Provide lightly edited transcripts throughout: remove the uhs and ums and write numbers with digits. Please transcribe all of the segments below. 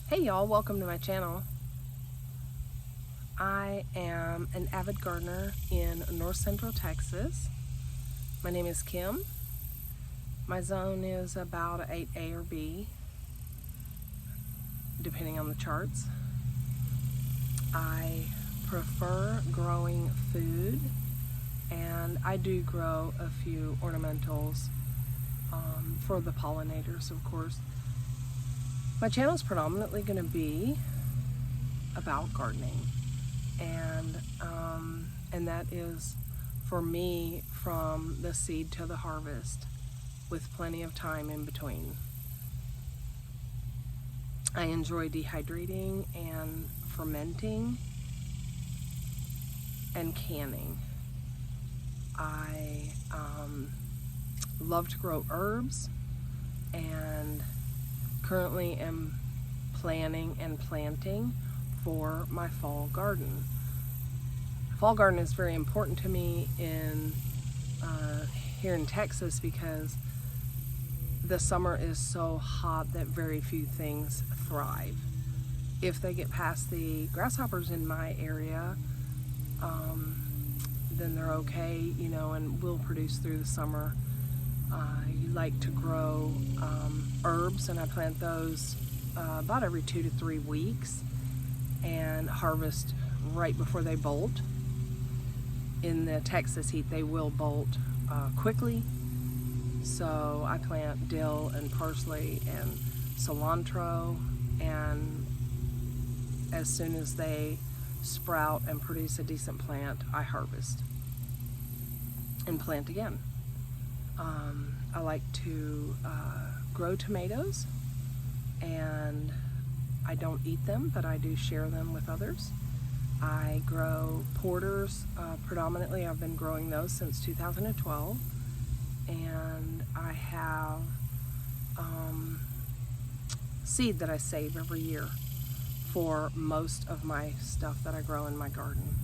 Hey y'all, welcome to my channel. I am an avid gardener in North Central Texas. My name is Kim. My zone is about an 8A or B, depending on the charts. I prefer growing food, and I do grow a few ornamentals for the pollinators, of course. My channel is predominantly going to be about gardening, and that is for me from the seed to the harvest, with plenty of time in between. I enjoy dehydrating and fermenting and canning. I love to grow herbs, and currently am planning and planting for my fall garden. Fall garden is very important to me here in Texas because the summer is so hot that very few things thrive. If they get past the grasshoppers in my area, then they're okay, you know, and will produce through the summer. I like to grow herbs, and I plant those about every 2 to 3 weeks and harvest right before they bolt. In the Texas heat, they will bolt quickly, so I plant dill and parsley and cilantro, and as soon as they sprout and produce a decent plant, I harvest and plant again. I like to grow tomatoes, and I don't eat them, but I do share them with others. I grow porters predominantly. I've been growing those since 2012, and I have seed that I save every year for most of my stuff that I grow in my garden.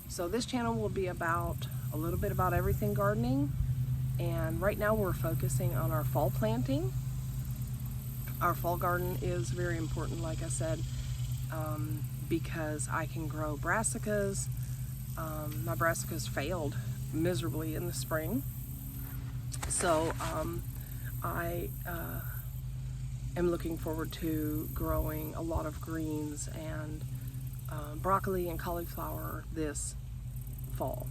So this channel will be about a little bit about everything gardening, and right now we're focusing on our fall planting. Our fall garden is very important, like I said, because I can grow brassicas. My brassicas failed miserably in the spring, so I am looking forward to growing a lot of greens and broccoli and cauliflower this fall,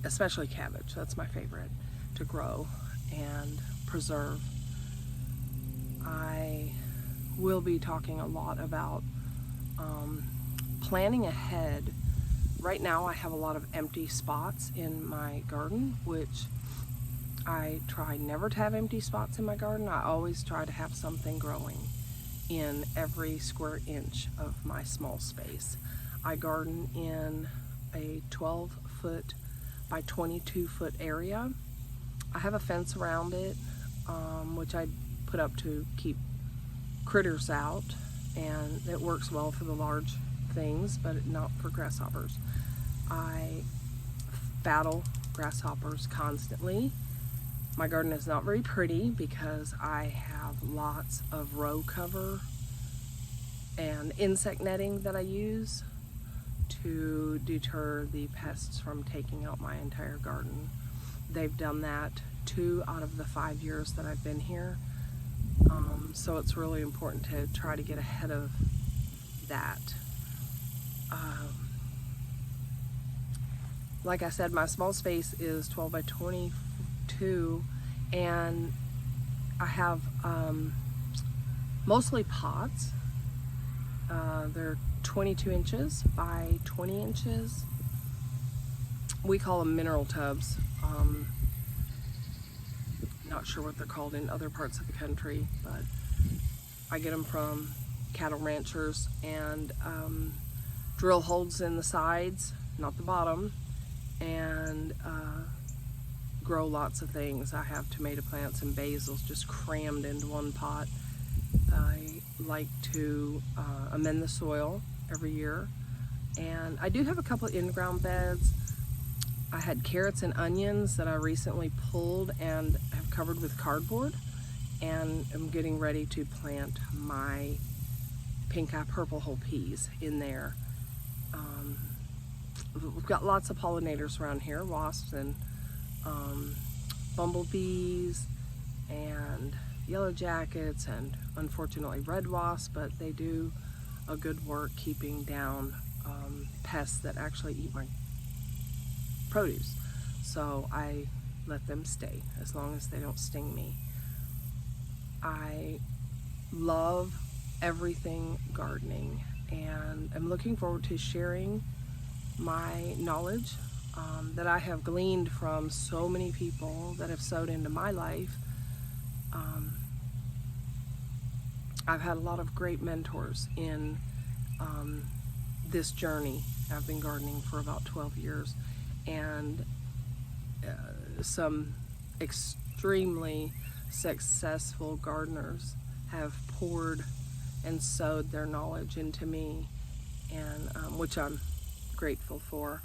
especially cabbage. That's my favorite to grow and preserve. I will be talking a lot about planning ahead. Right now I have a lot of empty spots in my garden, which I try never to have empty spots in my garden. I always try to have something growing in every square inch of my small space. I garden in a 12-foot by 22-foot area. I have a fence around it, which I put up to keep critters out, and it works well for the large things, but not for grasshoppers. I battle grasshoppers constantly. My garden is not very pretty because I have lots of row cover and insect netting that I use to deter the pests from taking out my entire garden. They've done that 2 out of the 5 years that I've been here. So it's really important to try to get ahead of that. Like I said, my small space is 12 by 22, and I have mostly pots. They're 22 inches by 20 inches. We call them mineral tubs. Not sure what they're called in other parts of the country, but I get them from cattle ranchers, and drill holes in the sides, not the bottom, and grow lots of things. I have tomato plants and basils just crammed into one pot. I like to amend the soil every year, and I do have a couple of in-ground beds. I had carrots and onions that I recently pulled and have covered with cardboard, and I'm getting ready to plant my pink eye purple hole peas in there. We've got lots of pollinators around here, wasps and bumblebees and yellow jackets and unfortunately red wasps, but they do a good work keeping down pests that actually eat my produce. So I let them stay as long as they don't sting me. I love everything gardening, and I'm looking forward to sharing my knowledge that I have gleaned from so many people that have sowed into my life. I've had a lot of great mentors in this journey. I've been gardening for about 12 years, and some extremely successful gardeners have poured and sowed their knowledge into me, and which I'm grateful for.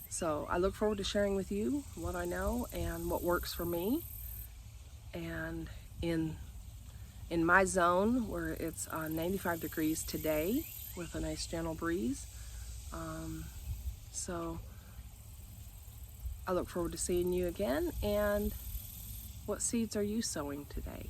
So I look forward to sharing with you what I know and what works for me. And in my zone, where it's 95 degrees today with a nice gentle breeze. So I look forward to seeing you again. And what seeds are you sowing today?